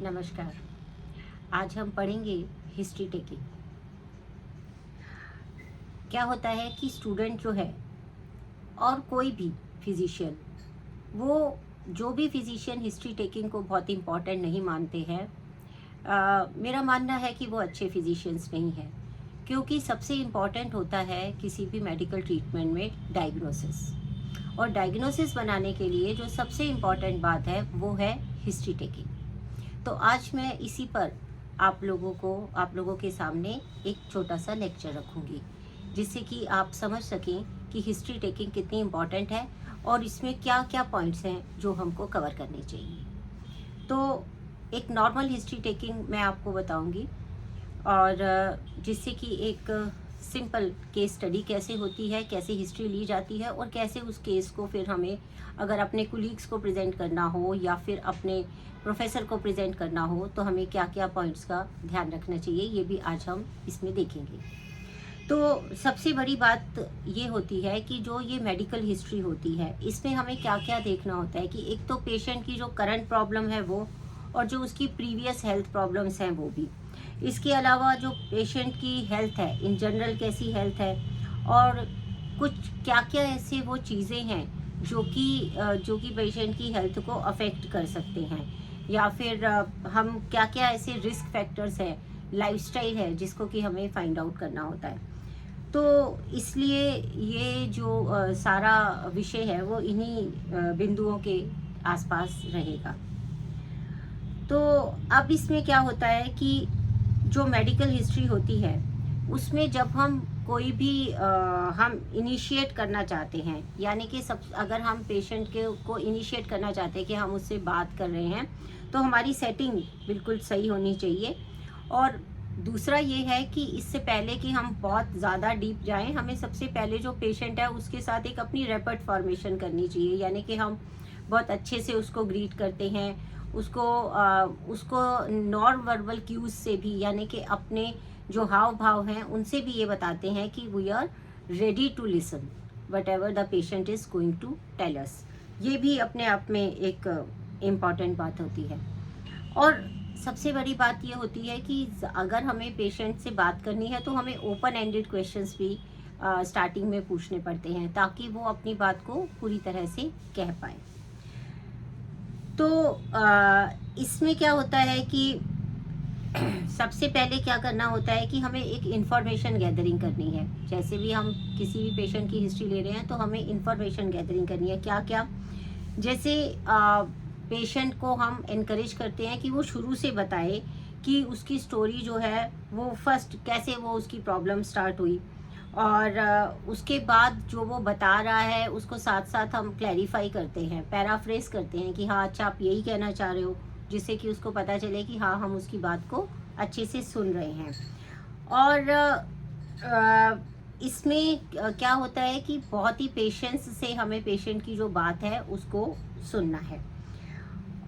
नमस्कार। आज हम पढ़ेंगे हिस्ट्री टेकिंग। क्या होता है कि स्टूडेंट जो है और कोई भी फिजिशियन, वो जो भी फिजिशियन हिस्ट्री टेकिंग को बहुत इम्पॉर्टेंट नहीं मानते हैं, मेरा मानना है कि वो अच्छे फिजिशियंस नहीं हैं, क्योंकि सबसे इम्पॉर्टेंट होता है किसी भी मेडिकल ट्रीटमेंट में डायग्नोसिस। और डायग्नोसिस बनाने के लिए जो सबसे इम्पॉर्टेंट बात है वो है हिस्ट्री टेकिंग। तो आज मैं इसी पर आप लोगों के सामने एक छोटा सा लेक्चर रखूंगी, जिससे कि आप समझ सकें कि हिस्ट्री टेकिंग कितनी इम्पॉर्टेंट है और इसमें क्या क्या पॉइंट्स हैं जो हमको कवर करने चाहिए। तो एक नॉर्मल हिस्ट्री टेकिंग मैं आपको बताऊंगी, और जिससे कि एक सिंपल केस स्टडी कैसे होती है, कैसे हिस्ट्री ली जाती है और कैसे उस केस को फिर हमें अगर अपने कुलीग्स को प्रेजेंट करना हो या फिर अपने प्रोफेसर को प्रेजेंट करना हो तो हमें क्या क्या पॉइंट्स का ध्यान रखना चाहिए, ये भी आज हम इसमें देखेंगे। तो सबसे बड़ी बात ये होती है कि जो ये मेडिकल हिस्ट्री होती है, इसमें हमें क्या क्या देखना होता है कि एक तो पेशेंट की जो करंट प्रॉब्लम है वो, और जो उसकी प्रीवियस हेल्थ प्रॉब्लम्स हैं वो भी। इसके अलावा जो पेशेंट की हेल्थ है, इन जनरल कैसी हेल्थ है, और कुछ क्या क्या ऐसे वो चीज़ें हैं जो कि पेशेंट की हेल्थ को अफेक्ट कर सकते हैं, या फिर हम क्या क्या ऐसे रिस्क फैक्टर्स हैं, लाइफस्टाइल है जिसको कि हमें फाइंड आउट करना होता है। तो इसलिए ये जो सारा विषय है वो इन्हीं बिंदुओं के आसपास रहेगा। तो अब इसमें क्या होता है कि जो मेडिकल हिस्ट्री होती है उसमें जब हम कोई भी हम इनिशिएट करना चाहते हैं, यानी कि सब अगर हम पेशेंट के को इनिशिएट करना चाहते हैं कि हम उससे बात कर रहे हैं, तो हमारी सेटिंग बिल्कुल सही होनी चाहिए। और दूसरा ये है कि इससे पहले कि हम बहुत ज़्यादा डीप जाएं, हमें सबसे पहले जो पेशेंट है उसके साथ एक अपनी रैपिड फॉर्मेशन करनी चाहिए, यानी कि हम बहुत अच्छे से उसको ग्रीट करते हैं, उसको नॉन वर्बल क्यूज से भी, यानी कि अपने जो हाव भाव हैं उनसे भी ये बताते हैं कि we are ready to listen whatever the patient is going to tell us. ये भी अपने आप में एक इम्पॉर्टेंट बात होती है। और सबसे बड़ी बात ये होती है कि अगर हमें पेशेंट से बात करनी है तो हमें ओपन एंडेड क्वेश्चंस भी स्टार्टिंग में पूछने पड़ते हैं, ताकि वो अपनी बात को पूरी तरह से कह पाए। तो इसमें क्या होता है कि सबसे पहले क्या करना होता है कि हमें एक इंफॉर्मेशन गैदरिंग करनी है। जैसे भी हम किसी भी पेशेंट की हिस्ट्री ले रहे हैं तो हमें इंफॉर्मेशन गैदरिंग करनी है। क्या क्या, जैसे पेशेंट को हम इनकरेज करते हैं कि वो शुरू से बताए कि उसकी स्टोरी जो है वो फर्स्ट कैसे वो उसकी प्रॉब्लम स्टार्ट हुई, और उसके बाद जो वो बता रहा है उसको साथ साथ हम क्लैरिफाई करते हैं, पैराफ्रेज करते हैं कि हाँ अच्छा आप यही कहना चाह रहे हो, जिससे कि उसको पता चले कि हाँ हम उसकी बात को अच्छे से सुन रहे हैं। और इसमें क्या होता है कि बहुत ही पेशेंस से हमें पेशेंट की जो बात है उसको सुनना है।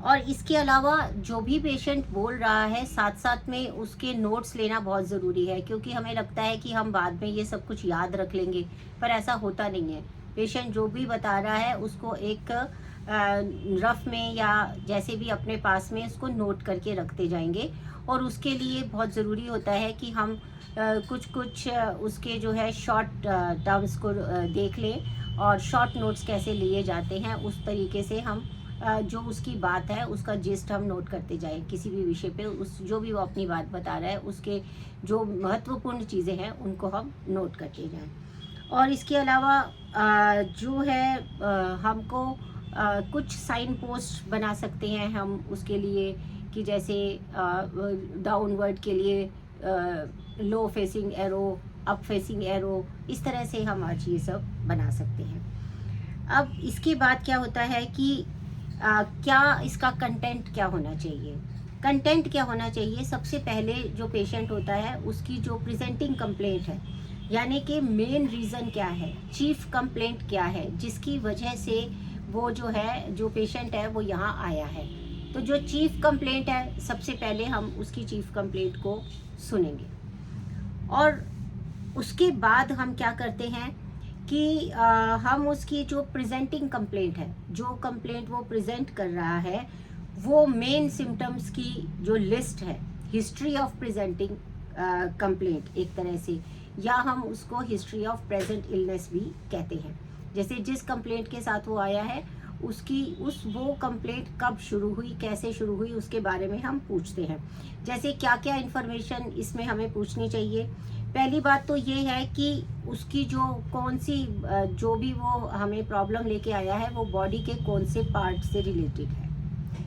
और इसके अलावा जो भी पेशेंट बोल रहा है साथ साथ में उसके नोट्स लेना बहुत ज़रूरी है, क्योंकि हमें लगता है कि हम बाद में ये सब कुछ याद रख लेंगे, पर ऐसा होता नहीं है। पेशेंट जो भी बता रहा है उसको एक रफ में या जैसे भी अपने पास में उसको नोट करके रखते जाएंगे। और उसके लिए बहुत ज़रूरी होता है कि हम कुछ कुछ उसके जो है शॉर्ट टर्म्स को देख लें, और शॉर्ट नोट्स कैसे लिए जाते हैं उस तरीके से हम जो उसकी बात है उसका जिस्ट हम नोट करते जाएं। किसी भी विषय पे उस जो भी वो अपनी बात बता रहा है उसके जो महत्वपूर्ण चीज़ें हैं उनको हम नोट करते जाएं। और इसके अलावा जो है हमको कुछ साइन पोस्ट बना सकते हैं हम उसके लिए, कि जैसे डाउनवर्ड के लिए low facing arrow, up facing arrow, इस तरह से हम आज ये सब बना सकते हैं। अब इसके बाद क्या होता है कि क्या इसका कंटेंट क्या होना चाहिए। कंटेंट क्या होना चाहिए, सबसे पहले जो पेशेंट होता है उसकी जो प्रेजेंटिंग कंप्लेंट है, यानी कि मेन रीज़न क्या है, चीफ कंप्लेंट क्या है जिसकी वजह से वो जो है जो पेशेंट है वो यहाँ आया है। तो जो चीफ कंप्लेंट है सबसे पहले हम उसकी चीफ कंप्लेंट को सुनेंगे। और उसके बाद हम क्या करते हैं कि हम उसकी जो प्रेजेंटिंग कंप्लेंट है, जो कंप्लेंट वो प्रेजेंट कर रहा है वो मेन सिम्टम्स की जो लिस्ट है, हिस्ट्री ऑफ प्रेजेंटिंग कंप्लेंट एक तरह से, या हम उसको हिस्ट्री ऑफ प्रेजेंट इलनेस भी कहते हैं। जैसे जिस कंप्लेंट के साथ वो आया है वो कंप्लेंट कब शुरू हुई, कैसे शुरू हुई, उसके बारे में हम पूछते हैं। जैसे क्या क्या इन्फॉर्मेशन इसमें हमें पूछनी चाहिए। पहली बात तो ये है कि उसकी जो कौन सी जो भी वो हमें प्रॉब्लम लेके आया है वो बॉडी के कौन से पार्ट से रिलेटेड है,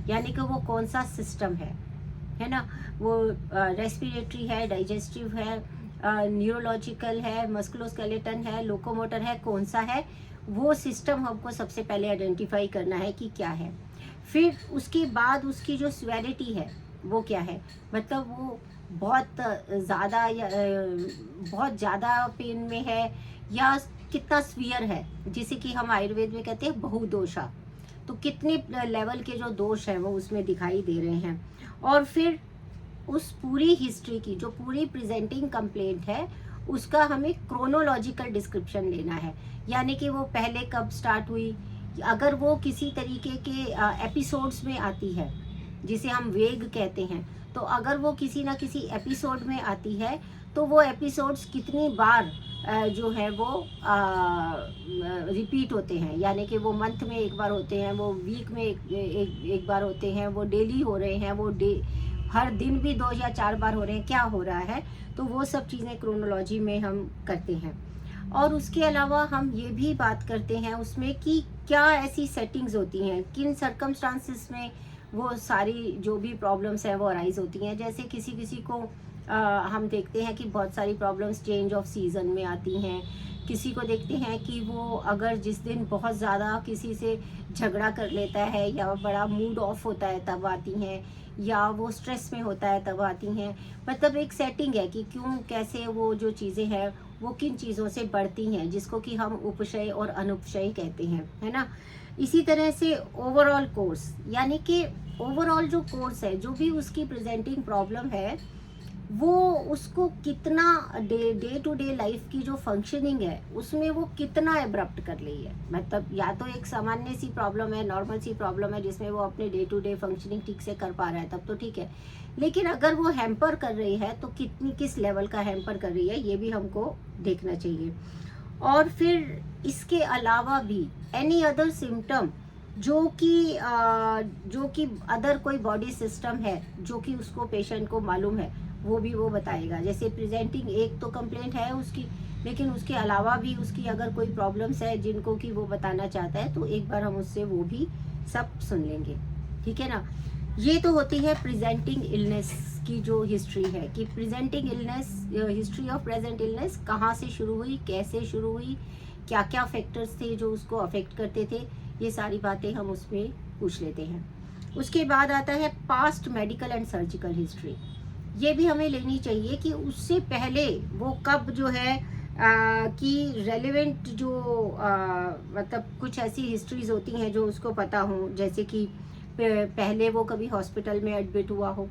यानी कि वो कौन सा सिस्टम है ना। वो रेस्पिरेटरी है, डाइजेस्टिव है, न्यूरोलॉजिकल है, मस्कुलोस्केलेटन है, लोकोमोटर है, कौन सा है, वो सिस्टम हमको सबसे पहले आइडेंटिफाई करना है कि क्या है। फिर उसके बाद उसकी जो सिवियरिटी है वो क्या है, मतलब वो बहुत ज़्यादा या बहुत ज़्यादा पेन में है या कितना स्वीयर है, जिसे कि हम आयुर्वेद में कहते हैं बहुदोषा। तो कितने लेवल के जो दोष हैं वो उसमें दिखाई दे रहे हैं। और फिर उस पूरी हिस्ट्री की जो पूरी प्रेजेंटिंग कंप्लेंट है उसका हमें क्रोनोलॉजिकल डिस्क्रिप्शन लेना है, यानी कि वो पहले कब स्टार्ट हुई। अगर वो किसी तरीके के एपिसोड्स में आती है जिसे हम वेग कहते हैं, तो अगर वो किसी ना किसी एपिसोड में आती है तो वो एपिसोड्स कितनी बार जो है वो रिपीट होते हैं, यानी कि वो मंथ में एक बार होते हैं, वो वीक में एक बार होते हैं, वो डेली हो रहे हैं, वो हर दिन भी 2 या 4 बार हो रहे हैं, क्या हो रहा है। तो वो सब चीज़ें क्रोनोलॉजी में हम करते हैं। और उसके अलावा हम ये भी बात करते हैं उसमें कि क्या ऐसी सेटिंग्स होती हैं, किन सर्कमस्टांसिस में वो सारी जो भी प्रॉब्लम्स हैं वो अराइज होती हैं। जैसे किसी किसी को हम देखते हैं कि बहुत सारी प्रॉब्लम्स चेंज ऑफ सीज़न में आती हैं। किसी को देखते हैं कि वो अगर जिस दिन बहुत ज़्यादा किसी से झगड़ा कर लेता है या बड़ा मूड ऑफ होता है तब आती हैं, या वो स्ट्रेस में होता है तब आती हैं। मतलब एक सेटिंग है कि क्यों कैसे वो जो चीज़ें हैं वो किन चीज़ों से बढ़ती हैं, जिसको कि हम उपशय और अनुपशय कहते हैं, है ना। इसी तरह से ओवरऑल कोर्स, यानी कि ओवरऑल जो कोर्स है, जो भी उसकी प्रेजेंटिंग प्रॉब्लम है, वो उसको कितना डे टू डे लाइफ की जो फंक्शनिंग है उसमें वो कितना एब्रप्ट कर रही है। मतलब या तो एक सामान्य सी प्रॉब्लम है, नॉर्मल सी प्रॉब्लम है जिसमें वो अपने डे टू डे फंक्शनिंग ठीक से कर पा रहा है, तब तो ठीक है। लेकिन अगर वो हैम्पर कर रही है तो किस लेवल का हैम्पर कर रही है, ये भी हमको देखना चाहिए। और फिर इसके अलावा भी एनी अदर सिम्टम जो कि अदर कोई बॉडी सिस्टम है जो कि उसको पेशेंट को मालूम है, वो भी वो बताएगा। जैसे प्रेजेंटिंग एक तो कंप्लेंट है उसकी, लेकिन उसके अलावा भी उसकी अगर कोई प्रॉब्लम्स है जिनको कि वो बताना चाहता है, तो एक बार हम उससे वो भी सब सुन लेंगे, ठीक है ना। ये तो होती है प्रेजेंटिंग इलनेस की जो हिस्ट्री है, कि presenting illness, history of present illness कहाँ से शुरू हुई, कैसे शुरू हुई, क्या क्या फैक्टर्स थे जो उसको अफेक्ट करते थे, ये सारी बातें हम उसमें पूछ लेते हैं। उसके बाद आता है past medical and surgical history. ये भी हमें लेनी चाहिए कि उससे पहले वो कब जो है कि रेलेवेंट जो मतलब कुछ ऐसी हिस्ट्रीज होती हैं जो उसको पता हो। जैसे कि पहले वो कभी हॉस्पिटल में एडमिट हुआ हो,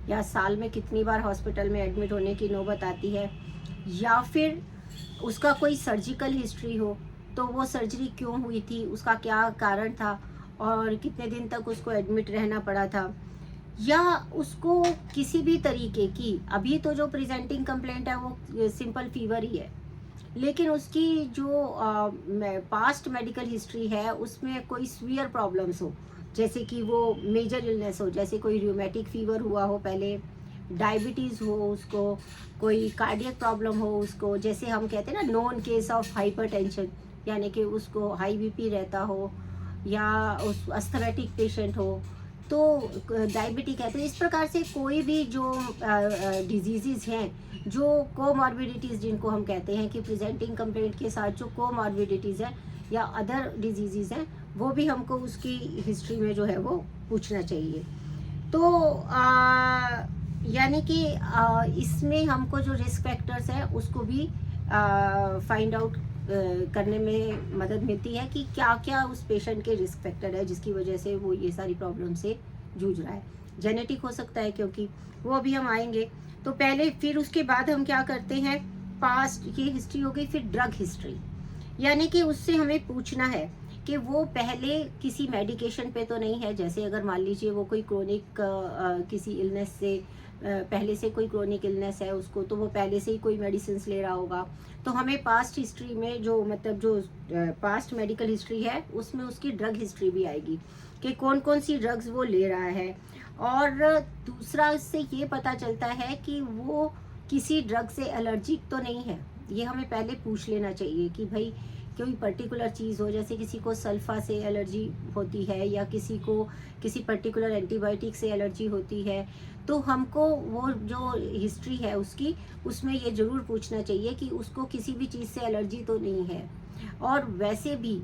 या साल में कितनी बार हॉस्पिटल में एडमिट होने की नौबत आती है, या फिर उसका कोई सर्जिकल हिस्ट्री हो, तो वो सर्जरी क्यों हुई थी, उसका क्या कारण था और कितने दिन तक उसको एडमिट रहना पड़ा था, या उसको किसी भी तरीके की, अभी तो जो प्रेजेंटिंग कंप्लेंट है वो सिंपल फीवर ही है, लेकिन उसकी जो पास्ट मेडिकल हिस्ट्री है उसमें कोई सीवियर प्रॉब्लम्स हो, जैसे कि वो मेजर इलनेस हो, जैसे कोई रूमेटिक फीवर हुआ हो पहले, डायबिटीज़ हो उसको, कोई कार्डियक प्रॉब्लम हो उसको, जैसे हम कहते हैं ना नॉन केस ऑफ हाइपरटेंशन, यानी कि उसको हाई बीपी रहता हो, या उस अस्थमेटिक पेशेंट हो तो डायबिटिक है। तो इस प्रकार से कोई भी जो डिजीज़ हैं, जो कोमॉर्बिडिटीज़ जिनको हम कहते हैं कि प्रेजेंटिंग कंप्लेंट के साथ जो कोमॉर्बिडिटीज़ हैं या अदर डिजीज़ हैं, वो भी हमको उसकी हिस्ट्री में जो है वो पूछना चाहिए। तो यानी कि इसमें हमको जो रिस्क फैक्टर्स हैं उसको भी फाइंड आउट करने में मदद मिलती है कि क्या क्या उस पेशेंट के रिस्क फैक्टर है जिसकी वजह से वो ये सारी प्रॉब्लम से जूझ रहा है। जेनेटिक हो सकता है, क्योंकि वो अभी हम आएंगे। तो पहले फिर उसके बाद हम क्या करते हैं, पास्ट ये हिस्ट्री हो गई, फिर ड्रग हिस्ट्री, यानी कि उससे हमें पूछना है कि वो पहले किसी मेडिकेशन पे तो नहीं है। जैसे अगर मान लीजिए वो कोई क्रोनिक किसी इलनेस से पहले से कोई क्रोनिक इलनेस है उसको, तो वो पहले से ही कोई मेडिसिन ले रहा होगा। तो हमें पास्ट हिस्ट्री में जो मतलब जो पास्ट मेडिकल हिस्ट्री है उसमें उसकी ड्रग हिस्ट्री भी आएगी कि कौन कौन सी ड्रग्स वो ले रहा है। और दूसरा इससे ये पता चलता है कि वो किसी ड्रग से एलर्जिक तो नहीं है। ये हमें पहले पूछ लेना चाहिए कि भाई कोई पर्टिकुलर चीज़ हो, जैसे किसी को सल्फा से एलर्जी होती है या किसी को किसी पर्टिकुलर एंटीबायोटिक से एलर्जी होती है, तो हमको वो जो हिस्ट्री है उसकी, उसमें ये ज़रूर पूछना चाहिए कि उसको किसी भी चीज़ से एलर्जी तो नहीं है। और वैसे भी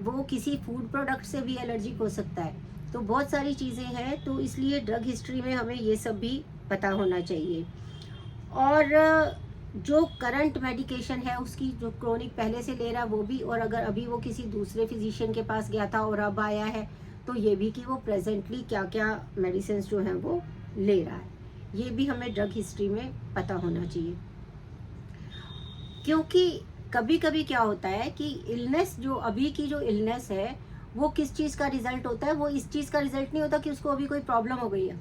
वो किसी फूड प्रोडक्ट से भी एलर्जिक हो सकता है। तो बहुत सारी चीज़ें हैं, तो इसलिए ड्रग हिस्ट्री में हमें ये सब भी पता होना चाहिए। और जो करंट मेडिकेशन है उसकी, जो क्रोनिक पहले से ले रहा है वो भी, और अगर अभी वो किसी दूसरे फिजिशियन के पास गया था और अब आया है, तो ये भी कि वो प्रेजेंटली क्या क्या मेडिसिन जो हैं वो ले रहा है, ये भी हमें ड्रग हिस्ट्री में पता होना चाहिए। क्योंकि कभी कभी क्या होता है कि इलनेस, जो अभी की जो इलनेस है वो किस चीज़ का रिजल्ट होता है, वो इस चीज़ का रिजल्ट नहीं होता कि उसको अभी कोई प्रॉब्लम हो गई है।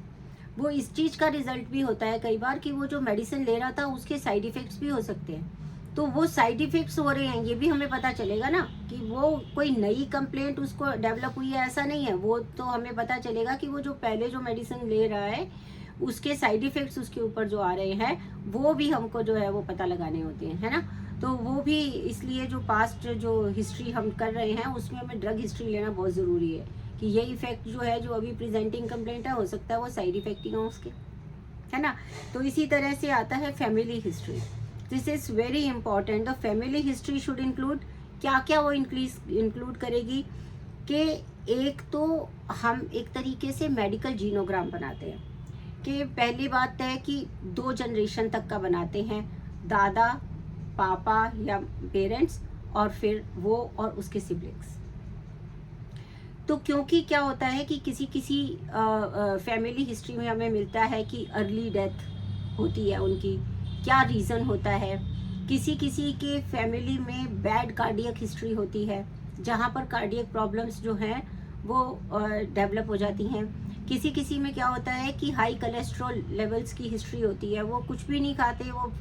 वो इस चीज़ का रिजल्ट भी होता है कई बार कि वो जो मेडिसिन ले रहा था उसके साइड इफ़ेक्ट्स भी हो सकते हैं। तो वो साइड इफ़ेक्ट्स हो रहे हैं, ये भी हमें पता चलेगा ना कि वो कोई नई कंप्लेंट उसको डेवलप हुई है, ऐसा नहीं है। वो तो हमें पता चलेगा कि वो जो पहले जो मेडिसिन ले रहा है उसके साइड इफ़ेक्ट्स उसके ऊपर जो आ रहे हैं वो भी हमको जो है वो पता लगाने होते हैं, है ना। तो वो भी इसलिए जो पास्ट जो हिस्ट्री हम कर रहे हैं उसमें हमें ड्रग हिस्ट्री लेना बहुत ज़रूरी है कि ये इफेक्ट जो है, जो अभी प्रेजेंटिंग कंप्लेंट है, हो सकता है वो साइड इफेक्ट ही हो उसके, है ना। तो इसी तरह से आता है family history. This is very important. The family history should include, क्या क्या वो इंक्लूड करेगी कि एक तो हम एक तरीके से मेडिकल जीनोग्राम बनाते हैं कि पहली बात है कि 2 जनरेशन तक का बनाते हैं, दादा पापा या पेरेंट्स, और फिर वो और उसके सिबलिंग्स। तो क्योंकि क्या होता है कि किसी किसी फैमिली हिस्ट्री में हमें मिलता है कि अर्ली डेथ होती है उनकी, क्या रीज़न होता है। किसी किसी के फैमिली में बैड कार्डियक हिस्ट्री होती है जहाँ पर कार्डियक प्रॉब्लम्स जो हैं वो डेवलप हो जाती हैं। किसी किसी में क्या होता है कि हाई कोलेस्ट्रॉल लेवल्स की हिस्ट्री होती है, वो कुछ भी नहीं खाते, वो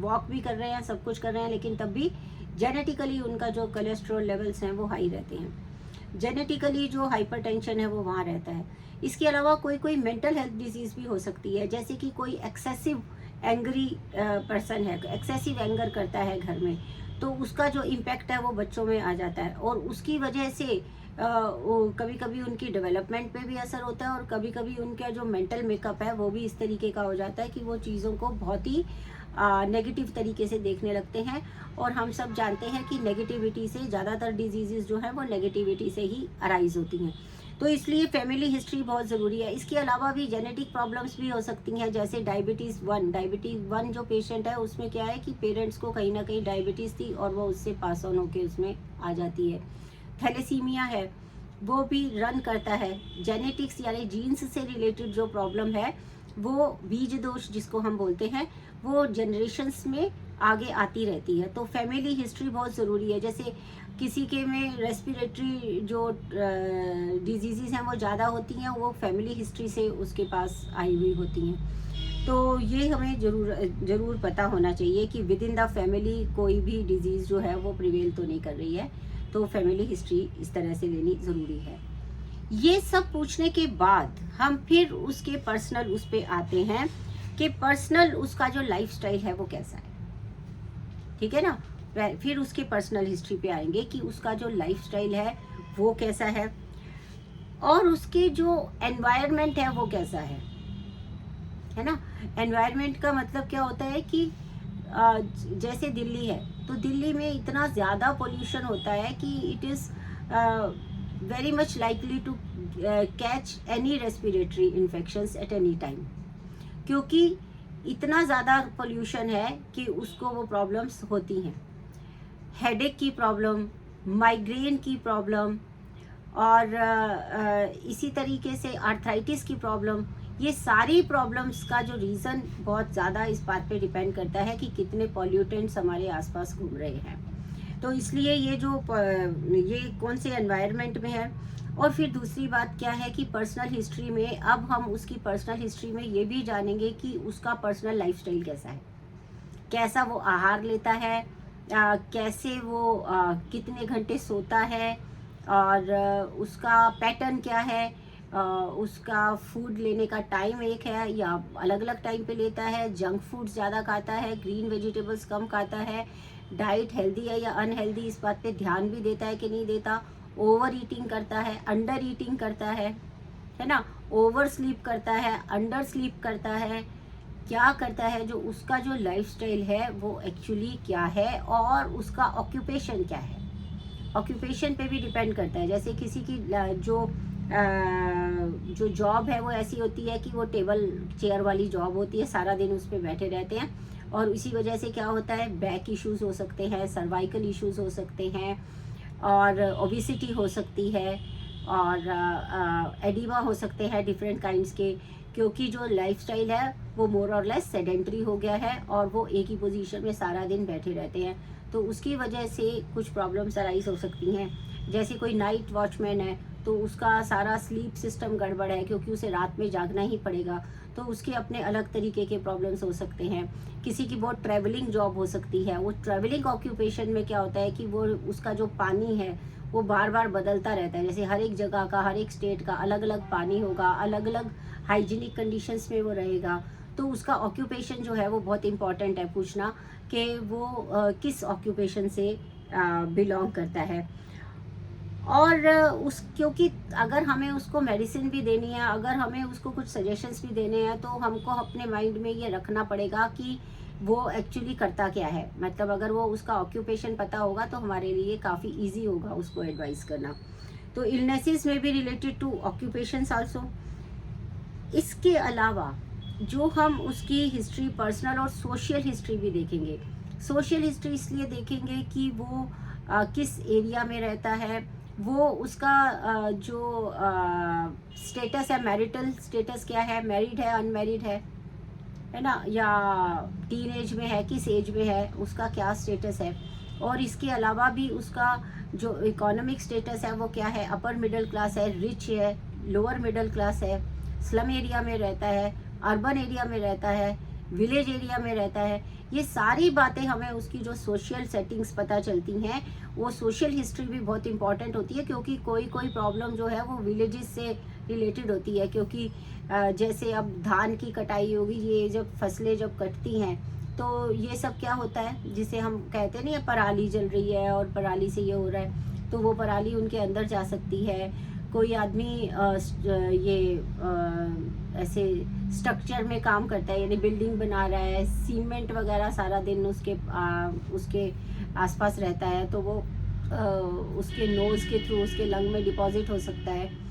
वॉक भी कर रहे हैं, सब कुछ कर रहे हैं, लेकिन तब भी जेनेटिकली उनका जो कोलेस्ट्रॉल लेवल्स हैं वो हाई रहते हैं। जेनेटिकली जो हाइपरटेंशन है वो वहाँ रहता है। इसके अलावा कोई कोई मेंटल हेल्थ डिजीज़ भी हो सकती है, जैसे कि कोई एक्सेसिव एंग्री पर्सन है, एक्सेसिव एंगर करता है घर में, तो उसका जो इम्पैक्ट है वो बच्चों में आ जाता है, और उसकी वजह से वो कभी कभी उनकी डेवलपमेंट पे भी असर होता है, और कभी कभी उनका जो मेंटल मेकअप है वो भी इस तरीके का हो जाता है कि वो चीज़ों को बहुत ही नेगेटिव तरीके से देखने लगते हैं। और हम सब जानते हैं कि नेगेटिविटी से ज़्यादातर डिजीज़ जो हैं वो नेगेटिविटी से ही अराइज होती हैं। तो इसलिए फैमिली हिस्ट्री बहुत ज़रूरी है। इसके अलावा भी जेनेटिक प्रॉब्लम्स भी हो सकती हैं, जैसे डायबिटीज़ 1 जो पेशेंट है उसमें क्या है कि पेरेंट्स को कहीं ना कहीं डायबिटीज़ थी और वो उससे पास ऑन होके उसमें आ जाती है। थैलेसीमिया है, वो भी रन करता है। जेनेटिक्स यानी जीन्स से रिलेटेड जो प्रॉब्लम है वो बीज दोष जिसको हम बोलते हैं, वो जनरेशन्स में आगे आती रहती है। तो फैमिली हिस्ट्री बहुत ज़रूरी है। जैसे किसी के में रेस्पिरेटरी जो डिजीज़ हैं वो ज़्यादा होती हैं, वो फैमिली हिस्ट्री से उसके पास आई हुई होती हैं। तो ये हमें ज़रूर पता होना चाहिए कि विद इन द फैमिली कोई भी डिजीज़ जो है वो प्रिवेल तो नहीं कर रही है। तो फैमिली हिस्ट्री इस तरह से लेनी ज़रूरी है। ये सब पूछने के बाद हम फिर उसके पर्सनल उस पे आते हैं कि पर्सनल उसका जो लाइफस्टाइल है वो कैसा है, ठीक है ना। फिर उसके पर्सनल हिस्ट्री पे आएंगे कि उसका जो लाइफस्टाइल है वो कैसा है, और उसके जो एनवायरनमेंट है वो कैसा है ना। एनवायरनमेंट का मतलब क्या होता है कि जैसे दिल्ली है, तो दिल्ली में इतना ज़्यादा पोल्यूशन होता है कि it is very much likely to catch any respiratory infections at any time, क्योंकि इतना ज़्यादा पोल्यूशन है कि उसको वो प्रॉब्लम्स होती हैं। हेडेक की प्रॉब्लम, माइग्रेन की प्रॉब्लम, और इसी तरीके से आर्थराइटिस की प्रॉब्लम, ये सारी प्रॉब्लम्स का जो रीज़न बहुत ज़्यादा इस बात पे डिपेंड करता है कि कितने पॉल्यूटेंट्स हमारे आसपास घूम रहे हैं। तो इसलिए ये कौन से एनवायरनमेंट में है। और फिर दूसरी बात क्या है कि पर्सनल हिस्ट्री में अब हम उसकी पर्सनल हिस्ट्री में ये भी जानेंगे कि उसका पर्सनल लाइफस्टाइल कैसा है, कैसा वो आहार लेता है, कैसे वो कितने घंटे सोता है, और उसका पैटर्न क्या है, उसका फूड लेने का टाइम एक है या अलग अलग टाइम पे लेता है, जंक फूड ज़्यादा खाता है, ग्रीन वेजिटेबल्स कम खाता है, डाइट हेल्दी है या अनहेल्दी, इस बात पे ध्यान भी देता है कि नहीं देता, ओवर ईटिंग करता है, अंडर ईटिंग करता है ना, ओवर स्लीप करता है, अंडर स्लीप करता है, क्या करता है, जो उसका जो लाइफस्टाइल है वो एक्चुअली क्या है, और उसका ऑक्यूपेशन क्या है। ऑक्यूपेशन पे भी डिपेंड करता है। जैसे किसी की जो जॉब है वो ऐसी होती है कि वो टेबल चेयर वाली जॉब होती है, सारा दिन उस पर बैठे रहते हैं, और इसी वजह से क्या होता है, बैक इश्यूज हो सकते हैं, सर्वाइकल इश्यूज हो सकते हैं, और ओबिसिटी हो सकती है, और एडिमा हो सकते हैं डिफरेंट काइंड्स के, क्योंकि जो लाइफस्टाइल है वो मोर और लेस सेडेंट्री हो गया है, और वो एक ही पोजीशन में सारा दिन बैठे रहते हैं। तो उसकी वजह से कुछ प्रॉब्लम्स अराइज हो सकती हैं। जैसे कोई नाइट वॉचमैन है तो उसका सारा स्लीप सिस्टम गड़बड़ है, क्योंकि उसे रात में जागना ही पड़ेगा, तो उसके अपने अलग तरीके के प्रॉब्लम्स हो सकते हैं। किसी की बहुत ट्रैवलिंग जॉब हो सकती है, वो ट्रैवलिंग ऑक्यूपेशन में क्या होता है कि वो उसका जो पानी है वो बार बार बदलता रहता है। जैसे हर एक जगह का, हर एक स्टेट का अलग अलग पानी होगा, अलग अलग हाइजीनिक कंडीशंस में वो रहेगा, तो उसका ऑक्यूपेशन जो है वो बहुत इंपॉर्टेंट है पूछना कि वो किस ऑक्यूपेशन से बिलोंग करता है। और क्योंकि अगर हमें उसको मेडिसिन भी देनी है, अगर हमें उसको कुछ सजेशंस भी देने हैं, तो हमको अपने माइंड में ये रखना पड़ेगा कि वो एक्चुअली करता क्या है। मतलब अगर वो उसका ऑक्यूपेशन पता होगा तो हमारे लिए काफ़ी इजी होगा उसको एडवाइस करना। तो इलनेसेस में भी रिलेटेड टू ऑक्यूपेशंस आल्सो। इसके अलावा जो हम उसकी हिस्ट्री, पर्सनल और सोशल हिस्ट्री भी देखेंगे। सोशल हिस्ट्री इसलिए देखेंगे कि वो किस एरिया में रहता है, वो उसका जो स्टेटस है, मैरिटल स्टेटस क्या है, मैरिड है, अनमैरिड है ना, या टीन एज में है, किस एज में है, उसका क्या स्टेटस है। और इसके अलावा भी उसका जो इकोनॉमिक स्टेटस है वो क्या है, अपर मिडिल क्लास है, रिच है, लोअर मिडिल क्लास है, स्लम एरिया में रहता है, अर्बन एरिया में रहता है, विलेज एरिया में रहता है। ये सारी बातें हमें उसकी जो सोशल सेटिंग्स पता चलती हैं। वो सोशल हिस्ट्री भी बहुत इंपॉर्टेंट होती है, क्योंकि कोई कोई प्रॉब्लम जो है वो विलेजेस से रिलेटेड होती है। क्योंकि जैसे अब धान की कटाई होगी, ये जब फसलें जब कटती हैं तो ये सब क्या होता है, जिसे हम कहते नहीं है पराली जल रही है और पराली से ये हो रहा है, तो वो पराली उनके अंदर जा सकती है। कोई आदमी ऐसे स्ट्रक्चर में काम करता है, यानी बिल्डिंग बना रहा है, सीमेंट वगैरह सारा दिन उसके आसपास रहता है, तो वो उसके नोज़ के थ्रू उसके लंग में डिपॉजिट हो सकता है।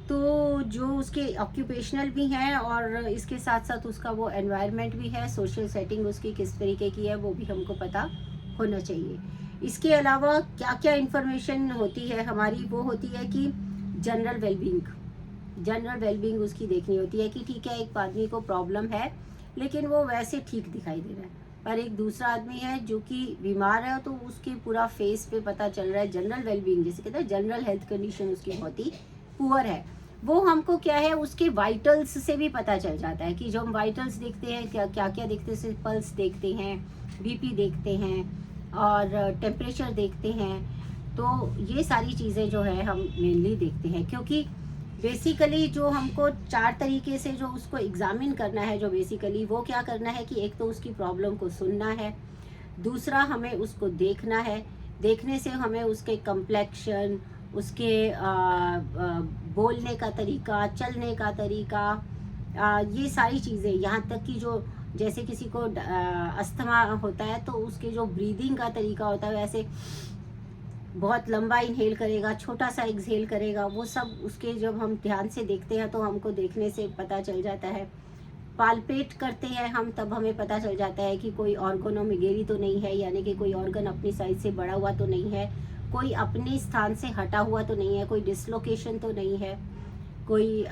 तो जो उसके ऑक्यूपेशनल भी हैं, और इसके साथ साथ उसका वो एनवायरनमेंट भी है, सोशल सेटिंग उसकी किस तरीके की है, वो भी हमको पता होना चाहिए। इसके अलावा क्या क्या इन्फॉर्मेशन होती है हमारी, वो होती है कि जनरल वेलबींग उसकी देखनी होती है कि ठीक है, एक आदमी को प्रॉब्लम है लेकिन वो वैसे ठीक दिखाई दे रहा है, पर एक दूसरा आदमी है जो कि बीमार है, तो उसके पूरा फेस पे पता चल रहा है जनरल वेलबींग, जैसे कहते हैं जनरल हेल्थ कंडीशन उसकी बहुत ही पुअर है। वो हमको क्या है, उसके वाइटल्स से भी पता चल जाता है कि जो हम वाइटल्स देखते हैं, क्या क्या देखते हैं, पल्स देखते हैं, बीपी देखते हैं, और टेम्परेचर देखते हैं। तो ये सारी चीज़ें जो है हम मेनली देखते हैं, क्योंकि बेसिकली जो हमको 4 तरीके से जो उसको एग्जामिन करना है, जो बेसिकली वो क्या करना है कि एक तो उसकी प्रॉब्लम को सुनना है, दूसरा हमें उसको देखना है, देखने से हमें उसके कम्प्लेक्शन, उसके बोलने का तरीका, चलने का तरीका, ये सारी चीज़ें, यहाँ तक कि जो जैसे किसी को अस्थमा होता है तो उसके जो ब्रीदिंग का तरीका होता है, वैसे बहुत लंबा इनहेल करेगा, छोटा सा एक्सहेल करेगा, वो सब उसके जब हम ध्यान से देखते हैं तो हमको देखने से पता चल जाता है। पाल्पेट करते हैं हम, तब हमें पता चल जाता है कि कोई ऑर्गेनोमेगेली तो नहीं है, यानी कि कोई ऑर्गन अपनी साइज से बड़ा हुआ तो नहीं है, कोई अपने स्थान से हटा हुआ तो नहीं है, कोई डिसलोकेशन तो नहीं है, कोई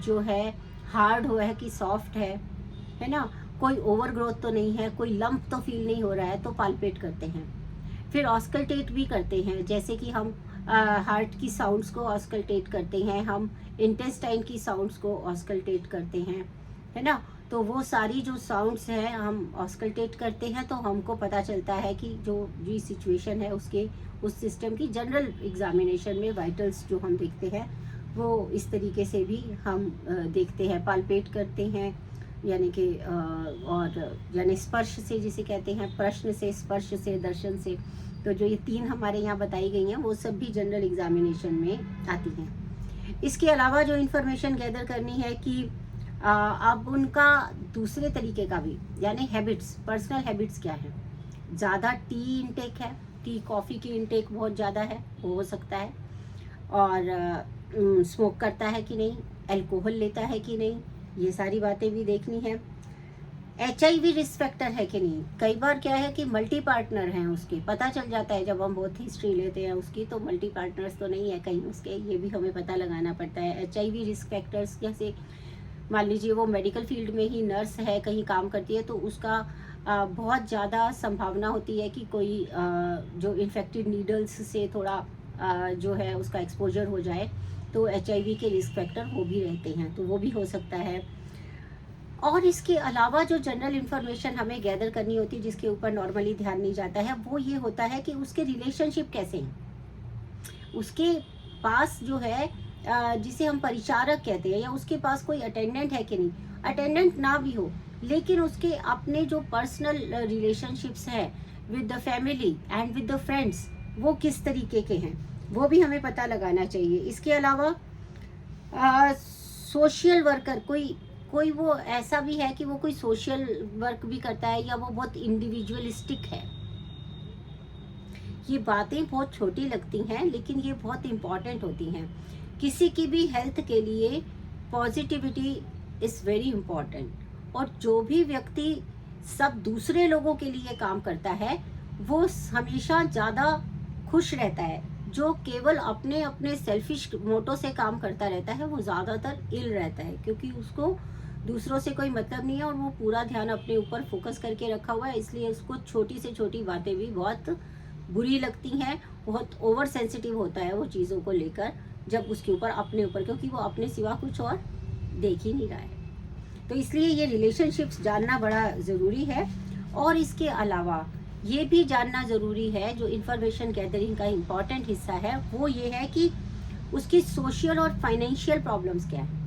जो है हार्ड हुआ है कि सॉफ्ट है ना, कोई ओवर ग्रोथ तो नहीं है, कोई लंप तो फील नहीं हो रहा है, तो पाल्पेट करते हैं। फिर ऑस्कल्टेट भी करते हैं, जैसे कि हम हार्ट की साउंड्स को ऑस्कल्टेट करते हैं, हम इंटेस्टाइन की साउंड्स को ऑस्कल्टेट करते हैं, है ना। तो वो सारी जो साउंड्स हैं हम ऑस्कल्टेट करते हैं, तो हमको पता चलता है कि जो जी सिचुएशन है उसके उस सिस्टम की जनरल एग्जामिनेशन में वाइटल्स जो हम देखते हैं वो इस तरीके से भी हम देखते हैं, पाल्पेट करते हैं, यानी कि और यानी स्पर्श से जिसे कहते हैं, प्रश्न से, स्पर्श से, दर्शन से। तो जो ये 3 हमारे यहाँ बताई गई हैं वो सब भी जनरल एग्जामिनेशन में आती हैं। इसके अलावा जो इन्फॉर्मेशन गैदर करनी है कि अब उनका दूसरे तरीके का भी, यानी हैबिट्स, पर्सनल हैबिट्स क्या है। ज़्यादा टी इनटेक है, टी कॉफ़ी की इनटेक बहुत ज़्यादा है, वो हो सकता है। और स्मोक करता है कि नहीं, अल्कोहल लेता है कि नहीं, ये सारी बातें भी देखनी है। HIV रिस्क फैक्टर है कि नहीं। कई बार क्या है कि मल्टी पार्टनर हैं उसके, पता चल जाता है जब हम बहुत हिस्ट्री लेते हैं उसकी, तो मल्टी पार्टनर्स तो नहीं है कहीं उसके, ये भी हमें पता लगाना पड़ता है। HIV रिस्क फैक्टर्स जैसे मान लीजिए वो मेडिकल फील्ड में ही नर्स है, कहीं काम करती है, तो उसका बहुत ज़्यादा संभावना होती है कि कोई जो इन्फेक्टेड नीडल्स से थोड़ा जो है उसका एक्सपोजर हो जाए, तो HIV के रिस्क फैक्टर वो भी रहते हैं, तो वो भी हो सकता है। और इसके अलावा जो जनरल इन्फॉर्मेशन हमें गैदर करनी होती है, जिसके ऊपर नॉर्मली ध्यान नहीं जाता है, वो ये होता है कि उसके रिलेशनशिप कैसे हैं, उसके पास जो है जिसे हम परिचारक कहते हैं, या उसके पास कोई अटेंडेंट है कि नहीं। अटेंडेंट ना भी हो, लेकिन उसके अपने जो पर्सनल रिलेशनशिप्स हैं with the family and with the friends, वो किस तरीके के हैं, वो भी हमें पता लगाना चाहिए। इसके अलावा सोशल वर्कर, कोई वो ऐसा भी है कि वो कोई सोशल वर्क भी करता है, या वो बहुत इंडिविजुअलिस्टिक है। ये बातें बहुत छोटी लगती हैं, लेकिन ये बहुत इम्पॉर्टेंट होती हैं। किसी की भी हेल्थ के लिए पॉजिटिविटी इज़ वेरी इम्पॉर्टेंट। और जो भी व्यक्ति सब दूसरे लोगों के लिए काम करता है वो हमेशा ज़्यादा खुश रहता है। जो केवल अपने अपने सेल्फिश मोटो से काम करता रहता है वो ज़्यादातर इल रहता है, क्योंकि उसको दूसरों से कोई मतलब नहीं है और वो पूरा ध्यान अपने ऊपर फोकस करके रखा हुआ है, इसलिए उसको छोटी से छोटी बातें भी बहुत बुरी लगती हैं, बहुत ओवर सेंसिटिव होता है वो चीज़ों को लेकर, जब उसके ऊपर अपने ऊपर, क्योंकि वो अपने सिवा कुछ और देख ही नहीं रहा है। तो इसलिए ये रिलेशनशिप्स जानना बड़ा ज़रूरी है। और इसके अलावा ये भी जानना ज़रूरी है, जो इन्फॉर्मेशन गैदरिंग का इम्पॉर्टेंट हिस्सा है, वो ये है कि उसकी सोशल और फाइनेंशियल प्रॉब्लम्स क्या है।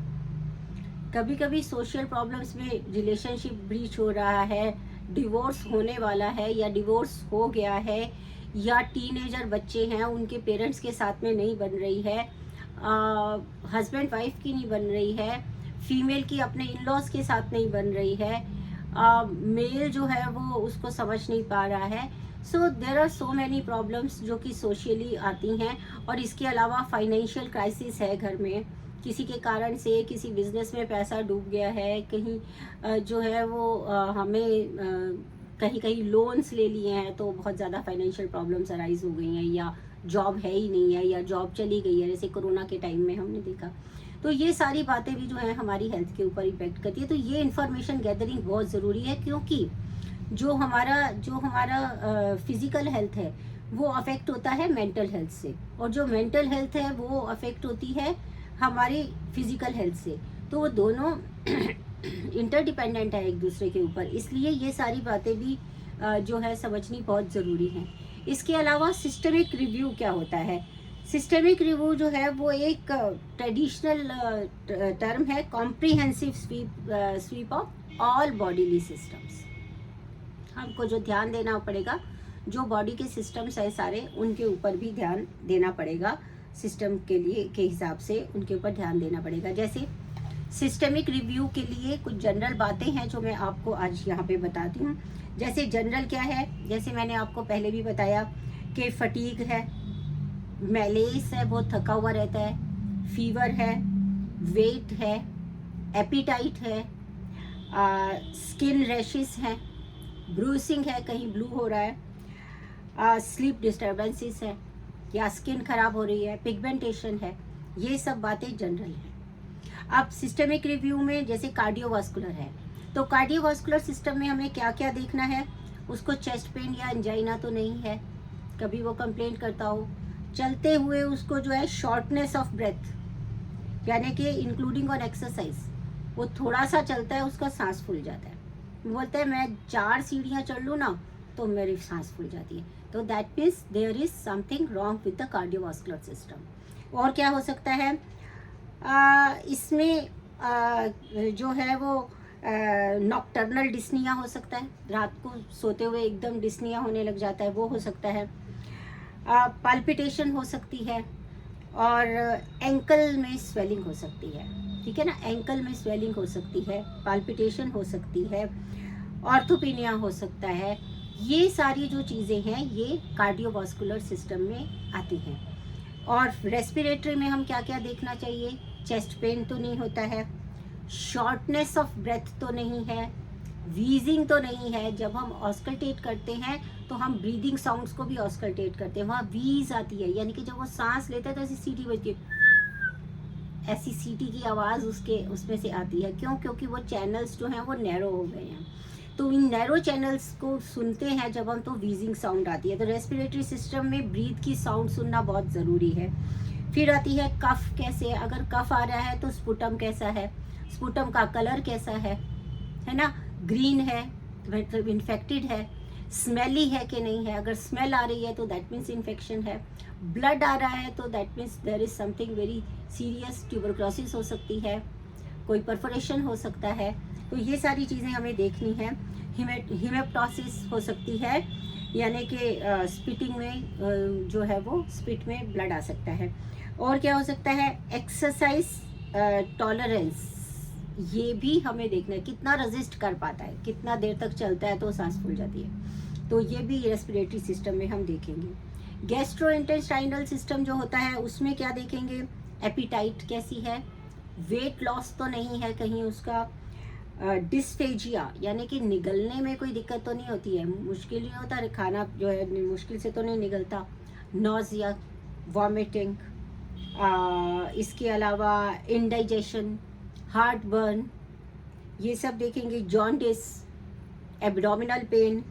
कभी कभी सोशल प्रॉब्लम्स में रिलेशनशिप ब्रीच हो रहा है, डिवोर्स होने वाला है या डिवोर्स हो गया है, या टीनेजर बच्चे हैं उनके पेरेंट्स के साथ में नहीं बन रही है, हस्बैंड वाइफ की नहीं बन रही है, फीमेल की अपने इन लॉज के साथ नहीं बन रही है, मेल जो है वो उसको समझ नहीं पा रहा है। So there are so many problems जो कि सोशली आती हैं। और इसके अलावा फाइनेंशियल क्राइसिस है घर में, किसी के कारण से किसी बिजनेस में पैसा डूब गया है, कहीं जो है वो हमें कहीं कहीं लोन्स ले लिए हैं, तो बहुत ज़्यादा फाइनेंशियल प्रॉब्लम्स अराइज हो गई हैं, या जॉब है ही नहीं है, या जॉब चली गई है, जैसे कोरोना के टाइम में हमने देखा। तो ये सारी बातें भी जो है हमारी हेल्थ के ऊपर इफेक्ट करती है। तो ये इन्फॉर्मेशन गैदरिंग बहुत ज़रूरी है, क्योंकि जो हमारा फिजिकल हेल्थ है वो अफेक्ट होता है मेंटल हेल्थ से, और जो मेंटल हेल्थ है वो अफेक्ट होती है हमारी फिजिकल हेल्थ से। तो वो दोनों इंटरडिपेंडेंट है एक दूसरे के ऊपर, इसलिए ये सारी बातें भी जो है समझनी बहुत ज़रूरी है। इसके अलावा सिस्टमिक रिव्यू क्या होता है। सिस्टमिक रिव्यू जो है वो एक ट्रेडिशनल टर्म है, comprehensive sweep of all bodily systems. हमको जो ध्यान देना पड़ेगा, जो बॉडी के सिस्टम्स है सारे, उनके ऊपर भी ध्यान देना पड़ेगा, सिस्टम के लिए के हिसाब से उनके ऊपर ध्यान देना पड़ेगा। जैसे सिस्टमिक रिव्यू के लिए कुछ जनरल बातें हैं जो मैं आपको आज यहाँ पे बताती हूँ। जैसे जनरल क्या है, जैसे मैंने आपको पहले भी बताया कि फटीग है, मैलेस है, बहुत थका हुआ रहता है, फीवर है, वेट है, एपिटाइट है, स्किन रैशेस हैं, ब्रूसिंग है, कहीं ब्लू हो रहा है, स्लीप डिस्टर्बेंसेस है, या स्किन खराब हो रही है, पिगमेंटेशन है, ये सब बातें जनरल हैं। अब सिस्टमिक रिव्यू में जैसे कार्डियोवास्कुलर है, तो कार्डियोवास्कुलर सिस्टम में हमें क्या क्या देखना है, उसको चेस्ट पेन या एंजाइना तो नहीं है, कभी वो कंप्लेंट करता हो, चलते हुए उसको जो है शॉर्टनेस ऑफ ब्रेथ, यानी कि इंक्लूडिंग ऑन एक्सरसाइज, वो थोड़ा सा चलता है उसका सांस फूल जाता है, बोलते हैं मैं 4 सीढ़ियाँ चढ़ लूँ ना तो मेरी सांस फूल जाती है। तो that means there is something wrong with the cardiovascular system. और क्या हो सकता है, इसमें जो है वो नॉक्टर्नल डिस्निया हो सकता है, रात को सोते हुए एकदम डिस्निया होने लग जाता है, वो हो सकता है। पाल्पिटेशन हो सकती है, और एंकल में स्वेलिंग हो सकती है, ठीक है ना, एंकल में स्वेलिंग हो सकती है, पाल्पिटेशन हो सकती है, ऑर्थोपेनिया हो सकता है। ये सारी जो चीज़ें हैं ये कार्डियोवास्कुलर सिस्टम में आती हैं। और रेस्पिरेटरी में हम क्या क्या देखना चाहिए, चेस्ट पेन तो नहीं होता है, शॉर्टनेस ऑफ ब्रेथ तो नहीं है, वीजिंग तो नहीं है। जब हम ऑस्कल्टेट करते हैं तो हम ब्रीदिंग साउंड्स को भी ऑस्कल्टेट करते हैं, वहाँ वीज आती है, यानी कि जब वो सांस लेते हैं तो ऐसी सीटी बजती है, ऐसी सीटी की आवाज़ उसमें से आती है। क्यों? क्योंकि वो चैनल्स जो हैं वो नैरो हो गए हैं, तो इन नैरो चैनल्स को सुनते हैं जब हम तो वीजिंग साउंड आती है। तो रेस्पिरेटरी सिस्टम में ब्रीथ की साउंड सुनना बहुत ज़रूरी है। फिर आती है कफ, कैसे, अगर कफ आ रहा है तो स्पुटम कैसा है, स्पुटम का कलर कैसा है ना, ग्रीन है मतलब इन्फेक्टेड है, स्मेली है कि नहीं है, अगर स्मेल आ रही है तो दैट मीन्स इन्फेक्शन है, ब्लड आ रहा है तो that means there is something very serious, tuberculosis हो सकती है, कोई परफोरेशन हो सकता है। तो ये सारी चीज़ें हमें देखनी है। हिमेप्टोसिस हो सकती है, यानी कि स्पिटिंग में जो है वो स्पिट में ब्लड आ सकता है। और क्या हो सकता है, एक्सरसाइज टॉलरेंस, ये भी हमें देखना है, कितना रेजिस्ट कर पाता है, कितना देर तक चलता है तो सांस फूल जाती है, तो ये भी रेस्पिरेटरी सिस्टम में हम देखेंगे। गैस्ट्रोइंटेस्टाइनल सिस्टम जो होता है उसमें क्या देखेंगे, एपिटाइट कैसी है, वेट लॉस तो नहीं है कहीं उसका, डिस्फेजिया यानी कि निगलने में कोई दिक्कत तो नहीं होती है, मुश्किल नहीं होता है खाना जो है मुश्किल से तो नहीं निगलता, नॉजिया, वॉमिटिंग, इसके अलावा इंडाइजेशन, हार्ट बर्न, ये सब देखेंगे। जॉन्डिस, एब्डोमिनल पेन,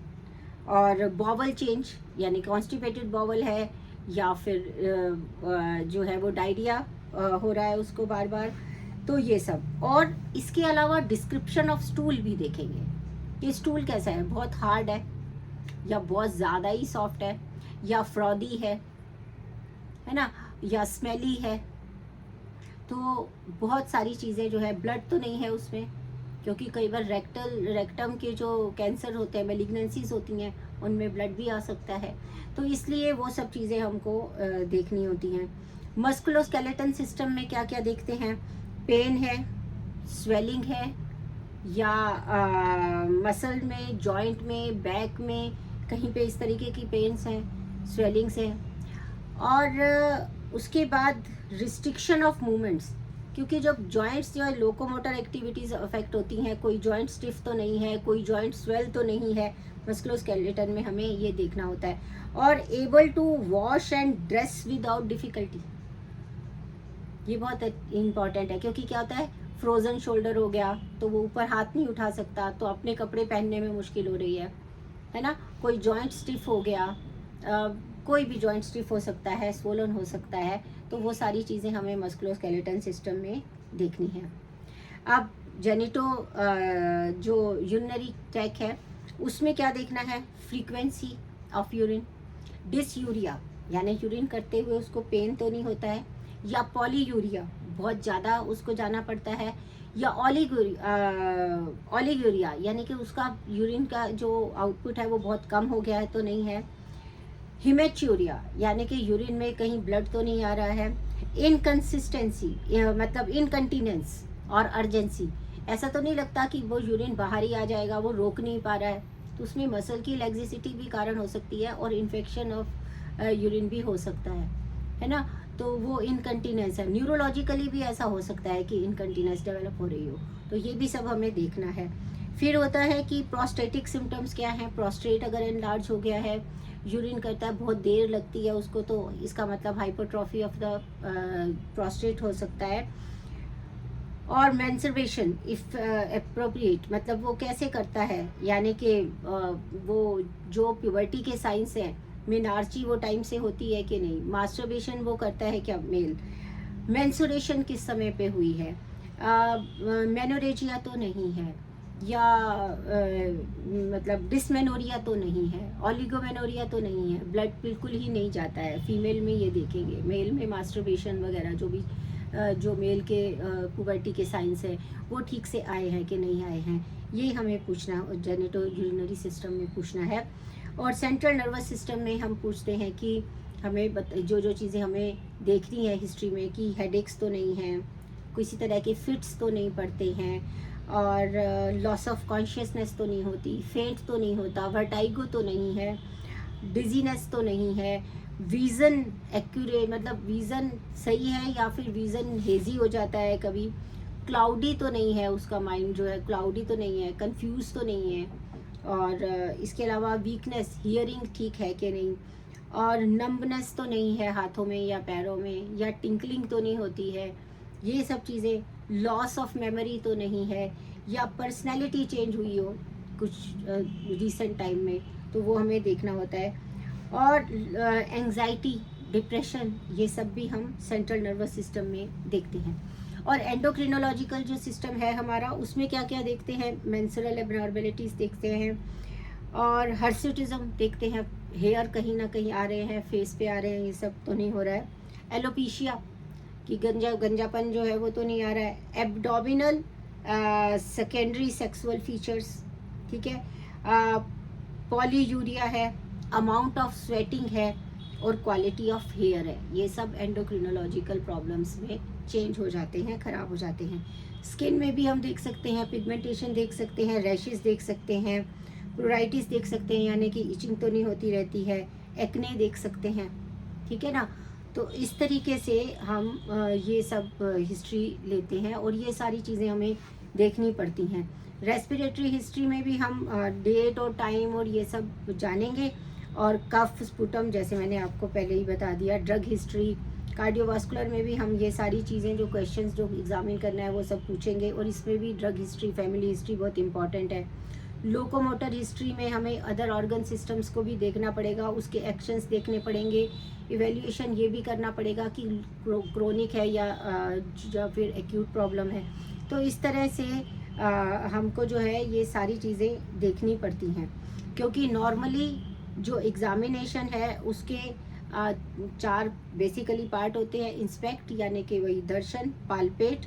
और बॉवल चेंज यानी कॉन्स्टिपेटेड बॉवल है, या फिर जो है वो डायरिया हो रहा है उसको बार बार, तो ये सब। और इसके अलावा डिस्क्रिप्शन ऑफ स्टूल भी देखेंगे कि स्टूल कैसा है, बहुत हार्ड है या बहुत ज़्यादा ही सॉफ्ट है, या फ्रॉदी है ना, या स्मेली है। तो बहुत सारी चीज़ें जो है, ब्लड तो नहीं है उसमें, क्योंकि कई बार रेक्टम के जो कैंसर होते हैं, मेलिग्नेंसीज होती हैं, उनमें ब्लड भी आ सकता है, तो इसलिए वो सब चीज़ें हमको देखनी होती हैं। मस्कुलोस्केलेटन सिस्टम में क्या क्या देखते हैं, पेन है, स्वेलिंग है, या मसल में, जॉइंट में, बैक में कहीं पे इस तरीके की पेन्स हैं, स्वेलिंग्स हैं। और उसके बाद रिस्ट्रिक्शन ऑफ मूवमेंट्स, क्योंकि जब जॉइंट्स जो है लोकोमोटर एक्टिविटीज़ अफेक्ट होती हैं, कोई जॉइंट स्टिफ तो नहीं है, कोई जॉइंट स्वेल तो नहीं है, मस्कुलोस्केलेटन में हमें ये देखना होता है। और able to wash and dress without difficulty, ये बहुत इम्पॉर्टेंट है, क्योंकि क्या होता है, फ्रोज़न शोल्डर हो गया तो वो ऊपर हाथ नहीं उठा सकता, तो अपने कपड़े पहनने में मुश्किल हो रही है ना, कोई जॉइंट स्टिफ हो गया, कोई भी जॉइंट स्टिफ हो सकता है, स्वोलन हो सकता है, तो वो सारी चीज़ें हमें मस्कुलोस्केलेटन सिस्टम में देखनी है। अब जेनिटो जो यूरिनरी ट्रैक है उसमें क्या देखना है, फ्रीक्वेंसी ऑफ यूरिन, डिसयूरिया यानी यूरिन करते हुए उसको पेन तो नहीं होता है, या पॉलीयूरिया बहुत ज़्यादा उसको जाना पड़ता है, या ओलिगूरिया यानी कि उसका यूरिन का जो आउटपुट है वो बहुत कम हो गया है तो नहीं है, हिमेच्यूरिया यानी कि यूरिन में कहीं ब्लड तो नहीं आ रहा है, इनकंसिस्टेंसी मतलब इनकंटीनेंस और अर्जेंसी, ऐसा तो नहीं लगता कि वो यूरिन बाहर ही आ जाएगा, वो रोक नहीं पा रहा है, तो उसमें मसल की लैक्सिसिटी भी कारण हो सकती है, और इन्फेक्शन ऑफ यूरिन भी हो सकता है ना, तो वो इनकंटीनेंस है। न्यूरोलॉजिकली भी ऐसा हो सकता है कि इनकंटीनेंस डेवलप हो रही हो, तो ये भी सब हमें देखना है। फिर होता है कि प्रोस्टेटिक सिम्टम्स क्या हैं, प्रोस्टेट अगर एनलार्ज हो गया है, यूरिन करता है, बहुत देर लगती है उसको, तो इसका मतलब हाइपरट्रॉफी ऑफ द प्रोस्टेट हो सकता है। और मेंस्ट्रुएशन इफ एप्रोप्रिएट, मतलब वो कैसे करता है, यानी कि वो जो प्यूबर्टी के साइंस हैं मेनार्ची वो टाइम से होती है कि नहीं, मास्टरबेशन वो करता है क्या मेल, मेंसुरेशन किस समय पे हुई है, मेनोरेजिया तो नहीं है, या मतलब डिसमेनोरिया तो नहीं है, ओलिगोमेनोरिया तो नहीं है, ब्लड बिल्कुल ही नहीं जाता है। फीमेल में ये देखेंगे, मेल में मास्टरबेशन वगैरह जो भी जो मेल के पुबर्टी के साइंस है वो ठीक से आए हैं कि नहीं आए हैं, ये हमें पूछना, जेनिटो यूरिनरी सिस्टम में पूछना है। और सेंट्रल नर्वस सिस्टम में हम पूछते हैं कि हमें जो जो चीज़ें हमें देखनी है हिस्ट्री में, कि हेडेक्स तो नहीं हैं, किसी तरह के फिट्स तो नहीं पड़ते हैं, और लॉस ऑफ कॉन्शियसनेस तो नहीं होती, फेंट तो नहीं होता, वर्टाइगो तो नहीं है, डिजीनेस तो नहीं है, विज़न एक्यूरेट मतलब विज़न सही है या फिर विज़न हेजी हो जाता है कभी, क्लाउडी तो नहीं है, उसका माइंड जो है क्लाउडी तो नहीं है, कंफ्यूज तो नहीं है, और इसके अलावा वीकनेस, हियरिंग ठीक है कि नहीं, और नंबनेस तो नहीं है हाथों में या पैरों में, या टिंकलिंग तो नहीं होती है, ये सब चीज़ें, लॉस ऑफ मेमोरी तो नहीं है, या पर्सनैलिटी चेंज हुई हो कुछ रिसेंट टाइम में, तो वो हमें देखना होता है। और एंजाइटी, डिप्रेशन, ये सब भी हम सेंट्रल नर्वस सिस्टम में देखते हैं। और एंडोक्रिनोलॉजिकल जो सिस्टम है हमारा, उसमें क्या क्या देखते हैं, मेंस्ट्रुअल एबनॉर्मेलिटीज़ देखते हैं, और हर्सिटिज्म देखते हैं, हेयर कहीं ना कहीं आ रहे हैं, फेस पे आ रहे हैं, ये सब तो नहीं हो रहा है, एलोपीशिया कि गंजापन जो है वो तो नहीं आ रहा है, एब्डोमिनल सेकेंडरी सेक्सुअल फीचर्स, ठीक है, पॉलीयूरिया है, अमाउंट ऑफ स्वेटिंग है, और क्वालिटी ऑफ हेयर है, ये सब एंडोक्रिनोलॉजिकल प्रॉब्लम्स में चेंज हो जाते हैं, ख़राब हो जाते हैं। स्किन में भी हम देख सकते हैं, पिगमेंटेशन देख सकते हैं, रैशेस देख सकते हैं, प्लूराइटिस देख सकते हैं, यानी कि इचिंग तो नहीं होती रहती है, एक्ने देख सकते हैं, ठीक है ना। तो इस तरीके से हम ये सब हिस्ट्री लेते हैं, और ये सारी चीज़ें हमें देखनी पड़ती हैं। रेस्पिरेटरी हिस्ट्री में भी हम डेट और टाइम और ये सब जानेंगे, और कफ स्पुटम जैसे मैंने आपको पहले ही बता दिया, ड्रग हिस्ट्री, कार्डियोवास्कुलर में भी हम ये सारी चीज़ें जो क्वेश्चंस जो एग्जामिन करना है वो सब पूछेंगे, और इसमें भी ड्रग हिस्ट्री, फैमिली हिस्ट्री बहुत इंपॉर्टेंट है। लोकोमोटर हिस्ट्री में हमें अदर ऑर्गन सिस्टम्स को भी देखना पड़ेगा, उसके एक्शंस देखने पड़ेंगे, इवेल्यूएशन ये भी करना पड़ेगा कि क्रोनिक है या फिर एक्यूट प्रॉब्लम है। तो इस तरह से हमको जो है ये सारी चीज़ें देखनी पड़ती हैं, क्योंकि नॉर्मली जो एग्ज़ामिनेशन है उसके 4 बेसिकली पार्ट होते हैं, इंस्पेक्ट यानी कि वही दर्शन, पालपेट,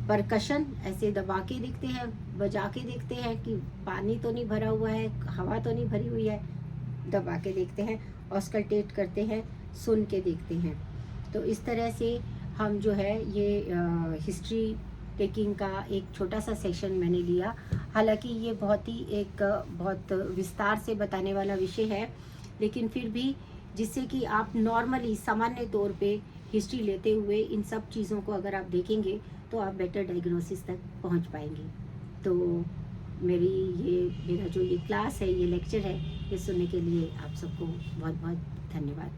परकशन ऐसे दबा के देखते हैं, बजा के देखते हैं कि पानी तो नहीं भरा हुआ है, हवा तो नहीं भरी हुई है, दबा के देखते हैं, ऑस्कल्टेट करते हैं, सुन के देखते हैं। तो इस तरह से हम जो है ये हिस्ट्री टेकिंग का एक छोटा सा सेशन मैंने लिया। हालांकि ये बहुत विस्तार से बताने वाला विषय है, लेकिन फिर भी जिससे कि आप नॉर्मली सामान्य तौर पे हिस्ट्री लेते हुए इन सब चीज़ों को अगर आप देखेंगे तो आप बेटर डायग्नोसिस तक पहुंच पाएंगे। तो मेरा जो ये क्लास है, ये लेक्चर है, ये सुनने के लिए आप सबको बहुत बहुत धन्यवाद।